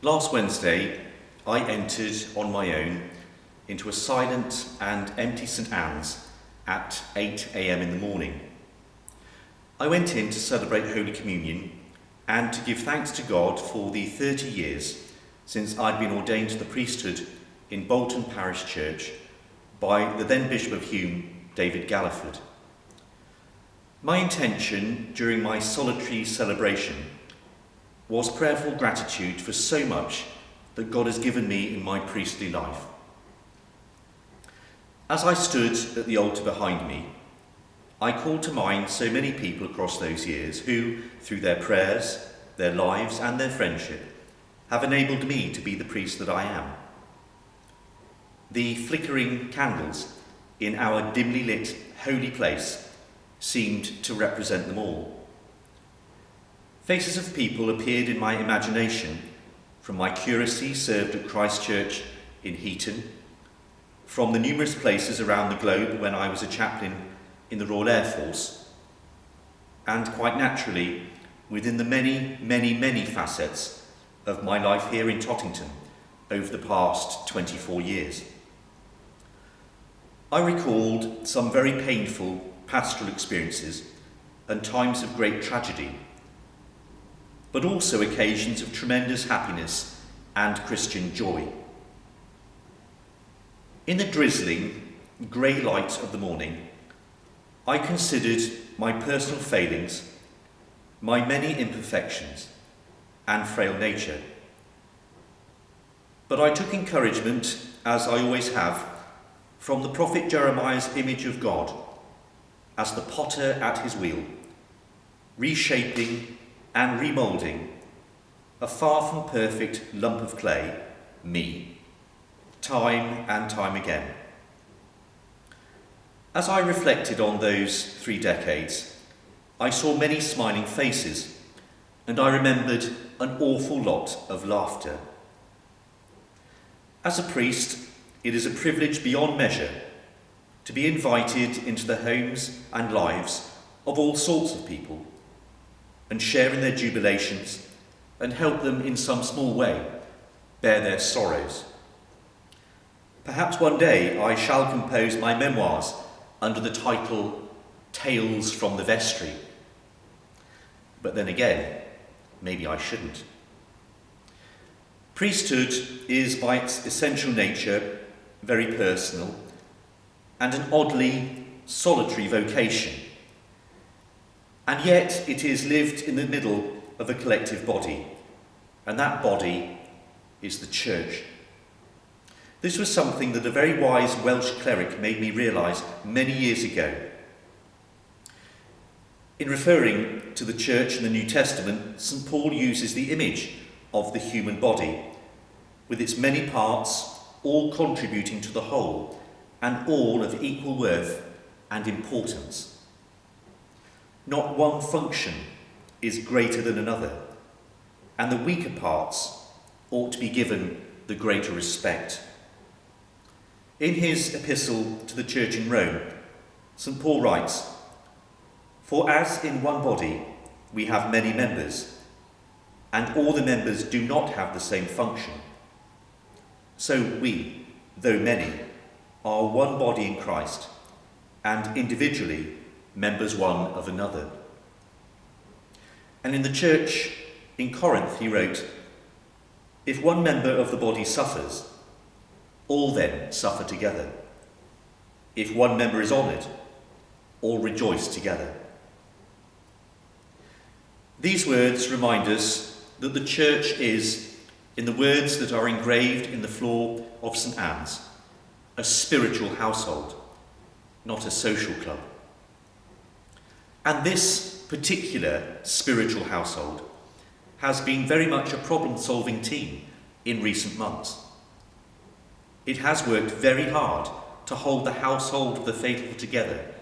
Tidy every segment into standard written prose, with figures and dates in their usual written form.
Last Wednesday, I entered on my own into a silent and empty St Anne's at 8 a.m. in the morning. I went in to celebrate Holy Communion and to give thanks to God for the 30 years since I'd been ordained to the priesthood in Bolton Parish Church by the then Bishop of Hume, David Galliford. My intention during my solitary celebration was prayerful gratitude for so much that God has given me in my priestly life. As I stood at the altar behind me, I called to mind so many people across those years who, through their prayers, their lives and their friendship, have enabled me to be the priest that I am. The flickering candles in our dimly lit holy place seemed to represent them all. Faces of people appeared in my imagination from my curacy served at Christ Church in Heaton, from the numerous places around the globe when I was a chaplain in the Royal Air Force, and quite naturally within the many facets of my life here in Tottington over the past 24 years. I recalled some very painful pastoral experiences and times of great tragedy, but also occasions of tremendous happiness and Christian joy. In the drizzling, grey light of the morning, I considered my personal failings, my many imperfections, and frail nature. But I took encouragement, as I always have, from the prophet Jeremiah's image of God as the potter at his wheel, reshaping and remoulding a far from perfect lump of clay, me, time and time again. As I reflected on those 3 decades, I saw many smiling faces, and I remembered an awful lot of laughter. As a priest, it is a privilege beyond measure to be invited into the homes and lives of all sorts of people and share in their jubilations and help them in some small way bear their sorrows. Perhaps one day I shall compose my memoirs under the title Tales from the Vestry. But then again, maybe I shouldn't. Priesthood is by its essential nature very personal and an oddly solitary vocation. And yet it is lived in the middle of a collective body, and that body is the church. This was something that a very wise Welsh cleric made me realise many years ago. In referring to the church in the New Testament, St. Paul uses the image of the human body, with its many parts, all contributing to the whole, and all of equal worth and importance. Not one function is greater than another, and the weaker parts ought to be given the greater respect. In his epistle to the church in Rome, St. Paul writes, "For as in one body we have many members, and all the members do not have the same function, so we, though many, are one body in Christ, and individually members one of another." And in the church in Corinth he wrote, "If one member of the body suffers, all then suffer together. If one member is honoured, all rejoice together." These words remind us that the church is, in the words that are engraved in the floor of St Anne's, a spiritual household, not a social club. And this particular spiritual household has been very much a problem-solving team in recent months. It has worked very hard to hold the household of the faithful together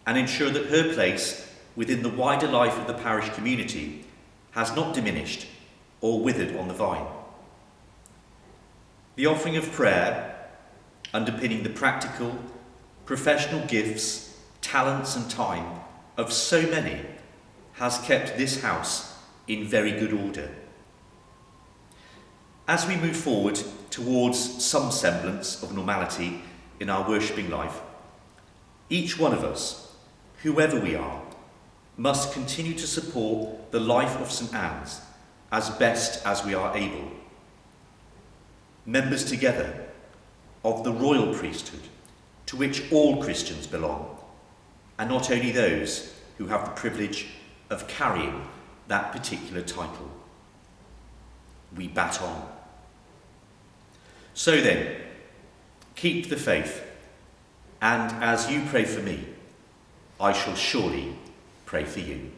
and ensure that her place within the wider life of the parish community has not diminished or withered on the vine. The offering of prayer, underpinning the practical, professional gifts, talents and time of so many, has kept this house in very good order. As we move forward towards some semblance of normality in our worshipping life, each one of us, whoever we are, must continue to support the life of St Anne's as best as we are able. Members together of the royal priesthood, to which all Christians belong, and not only those who have the privilege of carrying that particular title. We baton. So then, keep the faith, and as you pray for me, I shall surely pray for you.